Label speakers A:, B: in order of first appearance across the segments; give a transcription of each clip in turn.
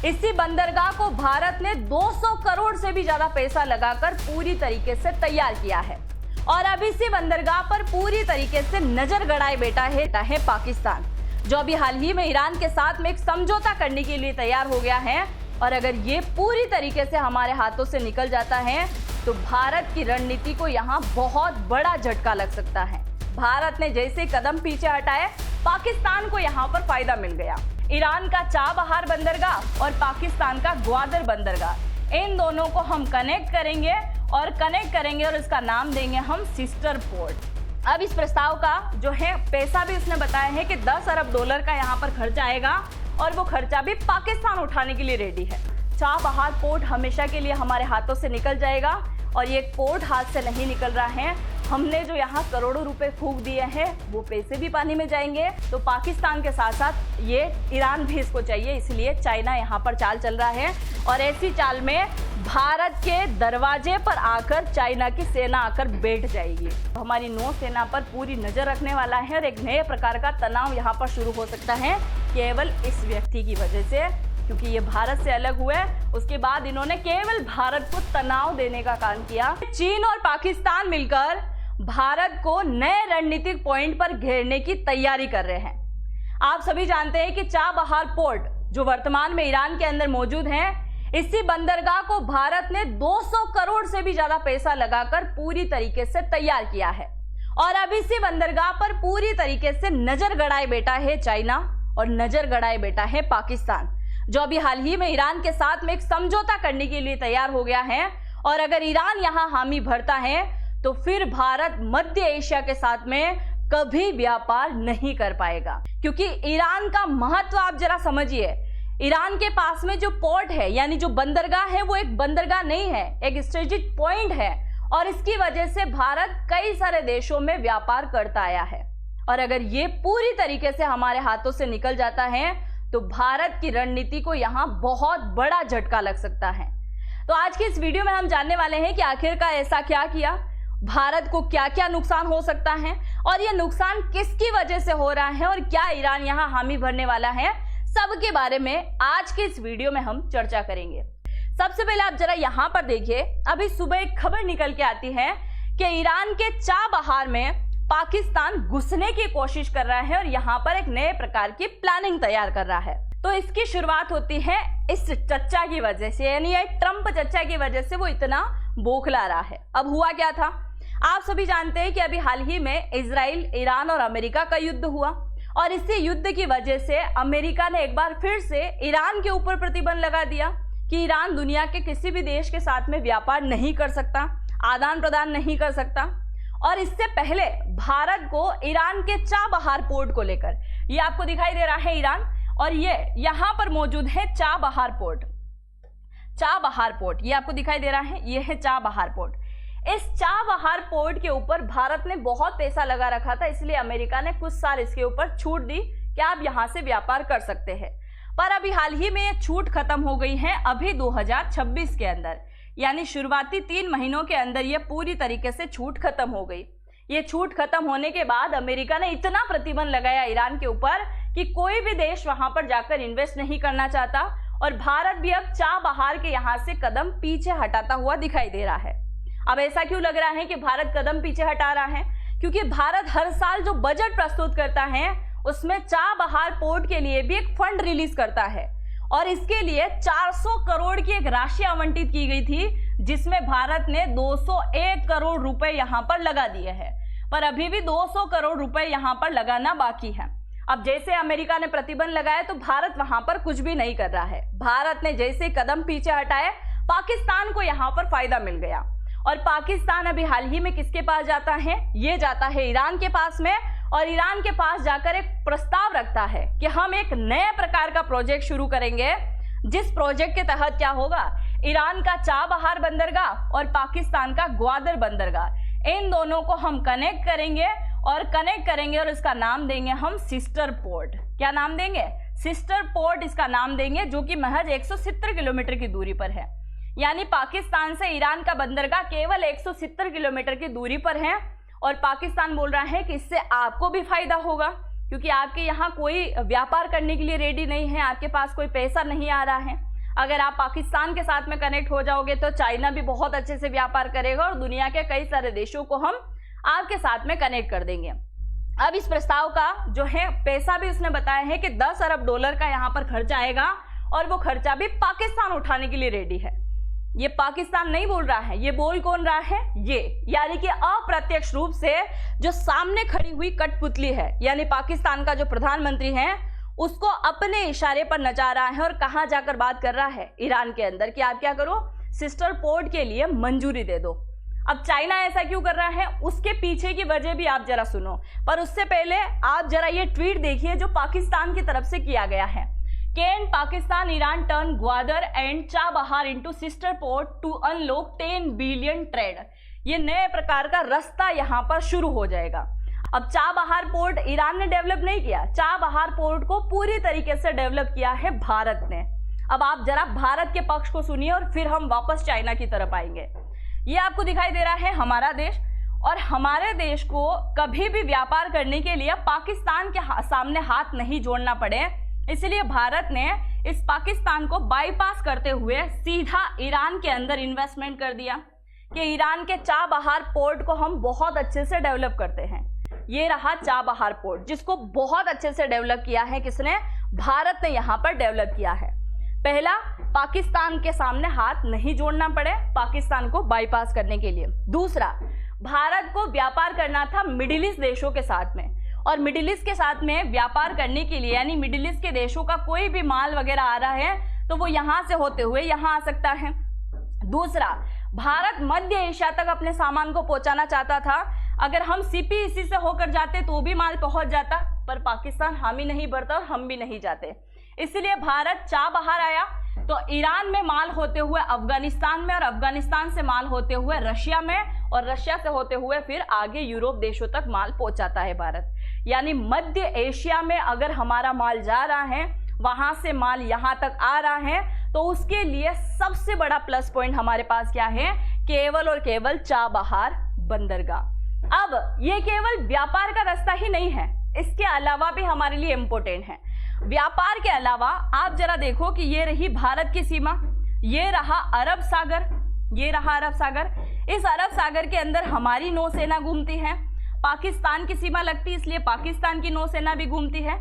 A: इसी बंदरगाह को भारत ने 200 करोड़ से भी ज्यादा पैसा लगाकर पूरी तरीके से तैयार किया है और अब इसी बंदरगाह पर पूरी तरीके से नजर गड़ाए बैठा है पाकिस्तान, जो अभी हाल ही में ईरान के साथ में एक समझौता करने के लिए तैयार हो गया है। और अगर ये पूरी तरीके से हमारे हाथों से निकल जाता है तो भारत की रणनीति को यहाँ बहुत बड़ा झटका लग सकता है। भारत ने जैसे कदम पीछे हटाए, पाकिस्तान को यहाँ पर फायदा मिल गया। ईरान का चाबहार बंदरगाह और पाकिस्तान का ग्वादर बंदरगाह, इन दोनों को हम कनेक्ट करेंगे और इसका नाम देंगे हम सिस्टर पोर्ट। अब इस प्रस्ताव का जो है पैसा भी उसने बताया है कि 10 अरब डॉलर का यहाँ पर खर्चा आएगा और वो खर्चा भी पाकिस्तान उठाने के लिए रेडी है। चाबहार पोर्ट हमेशा के लिए हमारे हाथों से निकल जाएगा और ये पोर्ट हाथ से नहीं निकल रहा है। हमने जो यहाँ करोड़ों रुपए फूंक दिए हैं वो पैसे भी पानी में जाएंगे। तो पाकिस्तान के साथ साथ ये ईरान भी इसको चाहिए, इसलिए चाइना यहाँ पर चाल चल रहा है और ऐसी चाल में भारत के दरवाजे पर आकर चाइना की सेना आकर बैठ जाएगी। हमारी नौसेना पर पूरी नजर रखने वाला है और एक नए प्रकार का तनाव यहाँ पर शुरू हो सकता है केवल इस व्यक्ति की वजह से, क्योंकि ये भारत से अलग हुए। उसके बाद इन्होंने केवल भारत को तनाव देने का काम किया। चीन और पाकिस्तान मिलकर भारत को नए रणनीतिक पॉइंट पर घेरने की तैयारी कर रहे हैं। आप सभी जानते हैं कि चाबहार पोर्ट जो वर्तमान में ईरान के अंदर मौजूद है, इसी बंदरगाह को भारत ने 200 करोड़ से भी ज्यादा पैसा लगाकर पूरी तरीके से तैयार किया है और अब इसी बंदरगाह पर पूरी तरीके से नजर गड़ाए बैठा है चाइना और नजर गड़ाए बैठा है पाकिस्तान, जो अभी हाल ही में ईरान के साथ में एक समझौता करने के लिए तैयार हो गया है। और अगर ईरान यहाँ हामी भरता है तो फिर भारत मध्य एशिया के साथ में कभी व्यापार नहीं कर पाएगा, क्योंकि ईरान का महत्व आप जरा समझिए। ईरान के पास में जो पोर्ट है यानी जो बंदरगाह है वो एक बंदरगाह नहीं है, एक स्ट्रेटेजिक पॉइंट है और इसकी वजह से भारत कई सारे देशों में व्यापार करता आया है। और अगर ये पूरी तरीके से हमारे हाथों से निकल जाता है तो भारत की रणनीति को यहाँ बहुत बड़ा झटका लग सकता है। तो आज की इस वीडियो में हम जानने वाले हैं कि आखिरकार ऐसा क्या किया, भारत को क्या क्या नुकसान हो सकता है और ये नुकसान किसकी वजह से हो रहा है और क्या ईरान यहाँ हामी भरने वाला है, सबके बारे में आज के इस वीडियो में हम चर्चा करेंगे। सबसे पहले आप जरा यहाँ पर देखिए, अभी सुबह एक खबर निकल के आती है कि ईरान के चाबहार में पाकिस्तान घुसने की कोशिश कर रहा है और यहाँ पर एक नए प्रकार की प्लानिंग तैयार कर रहा है। तो इसकी शुरुआत होती है इस चच्चा की वजह से, यानी ये ट्रंप चच्चा की वजह से वो इतना बौखला रहा है। अब हुआ क्या था, आप सभी जानते हैं कि अभी हाल ही में इजराइल, ईरान और अमेरिका का युद्ध हुआ और इसी युद्ध की वजह से अमेरिका ने एक बार फिर से ईरान के ऊपर प्रतिबंध लगा दिया कि ईरान दुनिया के किसी भी देश के साथ में व्यापार नहीं कर सकता, आदान प्रदान नहीं कर सकता। और इससे पहले भारत को ईरान के चाबहार पोर्ट को लेकर, ये आपको दिखाई दे रहा है ईरान और ये यहाँ पर मौजूद है चाबहार पोर्ट। चाबहार पोर्ट ये आपको दिखाई दे रहा है, ये है चाबहार पोर्ट। इस चाबहार पोर्ट के ऊपर भारत ने बहुत पैसा लगा रखा था, इसलिए अमेरिका ने कुछ साल इसके ऊपर छूट दी कि आप यहाँ से व्यापार कर सकते हैं। पर अभी हाल ही में ये छूट खत्म हो गई है, अभी 2026 के अंदर, यानी शुरुआती 3 महीनों के अंदर ये पूरी तरीके से छूट खत्म हो गई। ये छूट खत्म होने के बाद अमेरिका ने इतना प्रतिबंध लगाया ईरान के ऊपर कि कोई भी देश वहां पर जाकर इन्वेस्ट नहीं करना चाहता और भारत भी अब चाबहार के यहाँ से कदम पीछे हटाता हुआ दिखाई दे रहा है। अब ऐसा क्यों लग रहा है कि भारत कदम पीछे हटा रहा है, क्योंकि भारत हर साल जो बजट प्रस्तुत करता है उसमें चाबहार पोर्ट के लिए भी एक फंड रिलीज करता है और इसके लिए 400 करोड़ की एक राशि आवंटित की गई थी, जिसमें भारत ने 201 करोड़ रुपए यहाँ पर लगा दिए हैं। पर अभी भी 200 करोड़ रुपए यहाँ पर लगाना बाकी है। अब जैसे अमेरिका ने प्रतिबंध लगाया तो भारत वहां पर कुछ भी नहीं कर रहा है। भारत ने जैसे कदम पीछे हटाए, पाकिस्तान को यहाँ पर फायदा मिल गया और पाकिस्तान अभी हाल ही में किसके पास जाता है, ये जाता है ईरान के पास में और ईरान के पास जाकर एक प्रस्ताव रखता है कि हम एक नए प्रकार का प्रोजेक्ट शुरू करेंगे, जिस प्रोजेक्ट के तहत क्या होगा, ईरान का चाबहार बंदरगाह और पाकिस्तान का ग्वादर बंदरगाह, इन दोनों को हम कनेक्ट करेंगे और इसका नाम देंगे हम सिस्टर पोर्ट। क्या नाम देंगे, सिस्टर पोर्ट इसका नाम देंगे, जो कि महज 170 किलोमीटर की दूरी पर है। यानी पाकिस्तान से ईरान का बंदरगाह केवल 170 किलोमीटर की दूरी पर है और पाकिस्तान बोल रहा है कि इससे आपको भी फायदा होगा, क्योंकि आपके यहाँ कोई व्यापार करने के लिए रेडी नहीं है, आपके पास कोई पैसा नहीं आ रहा है। अगर आप पाकिस्तान के साथ में कनेक्ट हो जाओगे तो चाइना भी बहुत अच्छे से व्यापार करेगा और दुनिया के कई सारे देशों को हम आपके साथ में कनेक्ट कर देंगे। अब इस प्रस्ताव का जो है पैसा भी उसने बताया है कि 10 अरब डॉलर का यहाँ पर खर्चा आएगा और वो खर्चा भी पाकिस्तान उठाने के लिए रेडी है। ये पाकिस्तान नहीं बोल रहा है, ये बोल कौन रहा है? ये यानी कि अप्रत्यक्ष रूप से जो सामने खड़ी हुई कठपुतली है यानी पाकिस्तान का जो प्रधानमंत्री है उसको अपने इशारे पर नचा रहा है और कहां जाकर बात कर रहा है? ईरान के अंदर कि आप क्या करो, सिस्टर पोर्ट के लिए मंजूरी दे दो। अब चाइना ऐसा क्यों कर रहा है उसके पीछे की वजह भी आप जरा सुनो, पर उससे पहले आप जरा ये ट्वीट देखिए जो पाकिस्तान की तरफ से किया गया है। Can Pakistan Iran turn Gwadar and Chabahar into sister port to unlock 10 billion trade. ये नए प्रकार का रास्ता यहाँ पर शुरू हो जाएगा। अब चाबहार पोर्ट ईरान ने डेवलप नहीं किया, चाबहार पोर्ट को पूरी तरीके से डेवलप किया है भारत ने। अब आप जरा भारत के पक्ष को सुनिए और फिर हम वापस चाइना की तरफ आएंगे। ये आपको दिखाई दे रहा है हमारा देश, और हमारे देश को कभी भी व्यापार करने के लिए पाकिस्तान के सामने हाथ नहीं जोड़ना पड़े, इसलिए भारत ने इस पाकिस्तान को बाईपास करते हुए सीधा ईरान के अंदर इन्वेस्टमेंट कर दिया कि ईरान के चाबहार पोर्ट को हम बहुत अच्छे से डेवलप करते हैं। ये रहा चाबहार पोर्ट जिसको बहुत अच्छे से डेवलप किया है किसने? भारत ने यहाँ पर डेवलप किया है। पहला, पाकिस्तान के सामने हाथ नहीं जोड़ना पड़े पाकिस्तान को बाईपास करने के लिए। दूसरा, भारत को व्यापार करना था मिडिल ईस्ट देशों के साथ में, और मिडिल ईस्ट के साथ में व्यापार करने के लिए यानी मिडिल ईस्ट के देशों का कोई भी माल वगैरह आ रहा है तो वो यहाँ से होते हुए यहाँ आ सकता है। दूसरा, भारत मध्य एशिया तक अपने सामान को पहुंचाना चाहता था। अगर हम सीपीईसी से होकर जाते तो भी माल पहुंच जाता, पर पाकिस्तान हामी नहीं भरता और हम भी नहीं जाते, इसलिए भारत चाबहार आया तो ईरान में माल होते हुए अफगानिस्तान में, और अफगानिस्तान से माल होते हुए रशिया में, और रशिया से होते हुए फिर आगे यूरोप देशों तक माल पहुंचाता है भारत। यानी मध्य एशिया में अगर हमारा माल जा रहा है, वहां से माल यहां तक आ रहा है, तो उसके लिए सबसे बड़ा प्लस पॉइंट हमारे पास क्या है? केवल और केवल चाबहार बंदरगाह। अब ये केवल व्यापार का रास्ता ही नहीं है, इसके अलावा भी हमारे लिए इंपॉर्टेंट है। व्यापार के अलावा आप जरा देखो कि ये रही भारत की सीमा, ये रहा अरब सागर, ये रहा अरब सागर। इस अरब सागर के अंदर हमारी नौसेना घूमती है, पाकिस्तान की सीमा लगती है इसलिए पाकिस्तान की नौसेना भी घूमती है।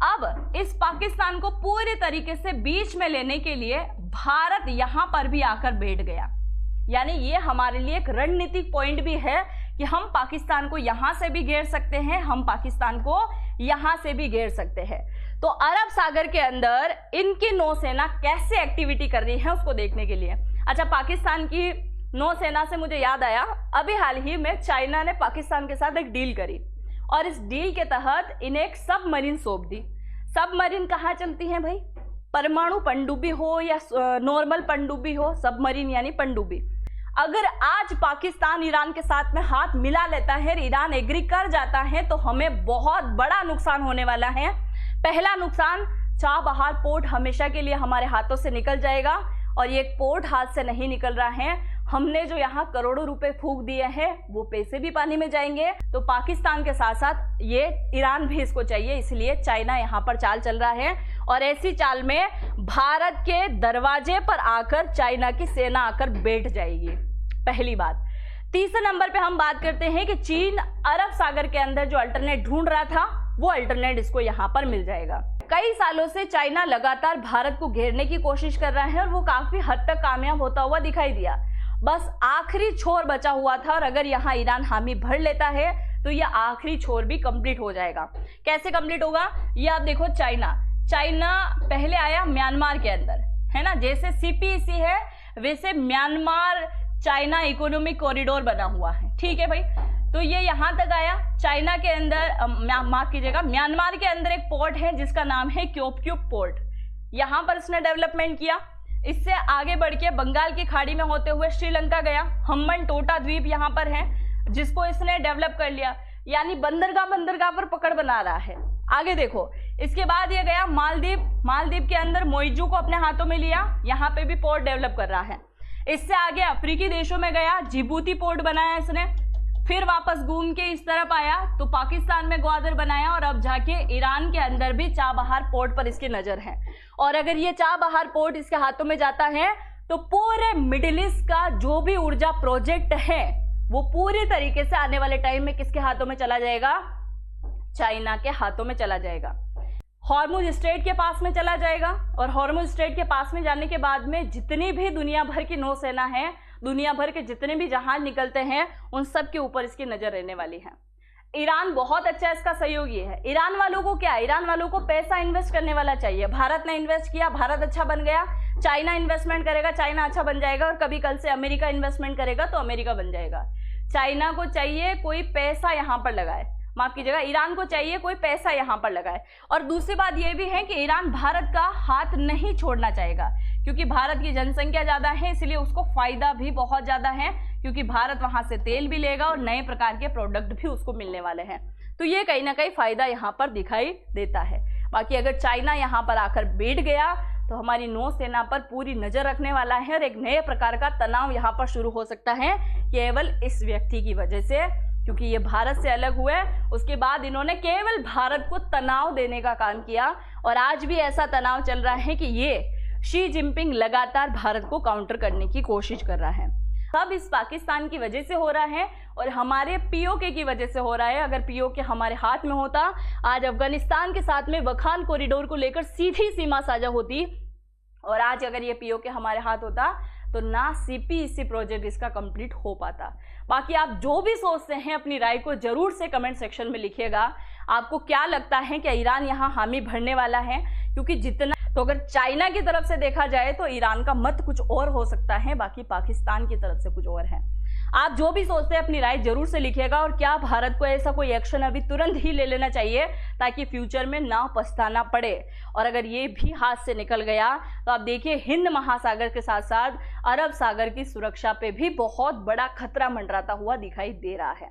A: अब इस पाकिस्तान को पूरे तरीके से बीच में लेने के लिए भारत यहां पर भी आकर बैठ गया। यानी ये हमारे लिए एक रणनीतिक पॉइंट भी है कि हम पाकिस्तान को यहां से भी घेर सकते हैं, हम पाकिस्तान को यहां से भी घेर सकते हैं। तो अरब सागर के अंदर इनकी नौसेना कैसे एक्टिविटी कर रही है उसको देखने के लिए। अच्छा, पाकिस्तान की नौसेना से मुझे याद आया, अभी हाल ही में चाइना ने पाकिस्तान के साथ एक डील करी और इस डील के तहत इन्हें एक सबमरीन सौंप दी। सबमरीन कहाँ चलती हैं भाई? परमाणु पनडुब्बी हो या नॉर्मल पनडुब्बी हो, सबमरीन यानी पनडुब्बी। अगर आज पाकिस्तान ईरान के साथ में हाथ मिला लेता है, ईरान एग्री कर जाता है, तो हमें बहुत बड़ा नुकसान होने वाला है। पहला नुकसान, चाबहार पोर्ट हमेशा के लिए हमारे हाथों से निकल जाएगा, और ये पोर्ट हाथ से नहीं निकल रहा है। हमने जो यहाँ करोड़ों रुपए फूंक दिए हैं वो पैसे भी पानी में जाएंगे। तो पाकिस्तान के साथ साथ ये ईरान भी इसको चाहिए, इसलिए चाइना यहाँ पर चाल चल रहा है, और ऐसी चाल में भारत के दरवाजे पर आकर चाइना की सेना आकर बैठ जाएगी। पहली बात। तीसरे नंबर पे हम बात करते हैं कि चीन अरब सागर के अंदर जो अल्टरनेट ढूंढ रहा था वो अल्टरनेट इसको यहाँ पर मिल जाएगा। कई सालों से चाइना लगातार भारत को घेरने की कोशिश कर रहा है और वो काफी हद तक कामयाब होता हुआ दिखाई दिया। बस आखिरी छोर बचा हुआ था, और अगर यहाँ ईरान हामी भर लेता है तो ये आखिरी छोर भी कंप्लीट हो जाएगा। कैसे कंप्लीट होगा? ये आप देखो, चाइना पहले आया म्यांमार के अंदर, है ना, जैसे सीपीईसी है वैसे म्यांमार चाइना इकोनॉमिक कॉरिडोर बना हुआ है, ठीक है भाई। तो ये यहाँ तक आया। चाइना के अंदर, माफ कीजिएगा, म्यांमार के अंदर एक पोर्ट है जिसका नाम है क्योपक्यूप पोर्ट, यहाँ पर इसने डेवलपमेंट किया। इससे आगे बढ़ के बंगाल की खाड़ी में होते हुए श्रीलंका गया, हम्बन टोटा द्वीप यहाँ पर है जिसको इसने डेवलप कर लिया। यानी बंदरगाह पर पकड़ बना रहा है। आगे देखो, इसके बाद ये गया मालदीव के अंदर मोइजू को अपने हाथों में लिया, यहाँ पे भी पोर्ट डेवलप कर रहा है। इससे आगे अफ्रीकी देशों में गया, जिबूती पोर्ट बनाया इसने। फिर वापस घूम के इस तरफ आया तो पाकिस्तान में ग्वादर बनाया और अब जाके ईरान के अंदर भी चाबहार पोर्ट पर इसकी नजर है। और अगर ये चाबहार पोर्ट इसके हाथों में जाता है तो पूरे मिडिल ईस्ट का जो भी ऊर्जा प्रोजेक्ट है वो पूरी तरीके से आने वाले टाइम में किसके हाथों में चला जाएगा? चाइना के हाथों में चला जाएगा। हॉर्मुज स्ट्रेट के पास में चला जाएगा और हॉर्मुज स्ट्रेट के पास में जाने के बाद में जितनी भी दुनिया भर की नौसेना है, दुनिया भर के जितने भी जहाज निकलते हैं, उन सब के ऊपर इसकी नजर रहने वाली है। ईरान बहुत अच्छा इसका सहयोगी है। ईरान वालों को क्या, ईरान वालों को पैसा इन्वेस्ट करने वाला चाहिए। भारत ने इन्वेस्ट किया, भारत अच्छा बन गया। चाइना इन्वेस्टमेंट करेगा, चाइना अच्छा बन जाएगा। और कभी कल से अमेरिका इन्वेस्टमेंट करेगा तो अमेरिका बन जाएगा। चाइना को चाहिए कोई पैसा यहां पर लगाए, माफ कीजिएगा, ईरान को चाहिए कोई पैसा यहां पर लगाए। और दूसरी बात यह भी है कि ईरान भारत का हाथ नहीं छोड़ना चाहेगा, क्योंकि भारत की जनसंख्या ज्यादा है, इसलिए उसको फायदा भी बहुत ज्यादा है, क्योंकि भारत वहां से तेल भी लेगा और नए प्रकार के प्रोडक्ट भी उसको मिलने वाले हैं। तो ये कहीं ना कहीं फायदा यहाँ पर दिखाई देता है। बाकी अगर चाइना यहाँ पर आकर बैठ गया तो हमारी नौसेना पर पूरी नजर रखने वाला है और एक नए प्रकार का तनाव यहाँ पर शुरू हो सकता है, केवल इस व्यक्ति की वजह से, क्योंकि ये भारत से अलग हुए। उसके बाद इन्होंने केवल भारत को तनाव देने का काम किया और आज भी ऐसा तनाव चल रहा है कि ये शी जिनपिंग लगातार भारत को काउंटर करने की कोशिश कर रहा है। सब इस पाकिस्तान की वजह से हो रहा है और हमारे पीओके की वजह से हो रहा है। अगर पीओके हमारे हाथ में होता, आज अफगानिस्तान के साथ में वखान कॉरिडोर को लेकर सीधी सीमा साझा होती, और आज अगर ये पीओके हमारे हाथ होता तो ना सीपीईसी प्रोजेक्ट इसका कंप्लीट हो पाता। बाकी आप जो भी सोचते हैं अपनी राय को जरूर से कमेंट सेक्शन में लिखिएगा। आपको क्या लगता है कि ईरान यहाँ हामी भरने वाला है? क्योंकि जितना तो अगर चाइना की तरफ से देखा जाए तो ईरान का मत कुछ और हो सकता है, बाकी पाकिस्तान की तरफ से कुछ और है। आप जो भी सोचते हैं अपनी राय जरूर से लिखिएगा। और क्या भारत को ऐसा कोई एक्शन अभी तुरंत ही ले लेना चाहिए ताकि फ्यूचर में ना पछताना पड़े? और अगर ये भी हाथ से निकल गया तो आप देखिए हिंद महासागर के साथ साथ अरब सागर की सुरक्षा पे भी बहुत बड़ा खतरा मंडराता हुआ दिखाई दे रहा है।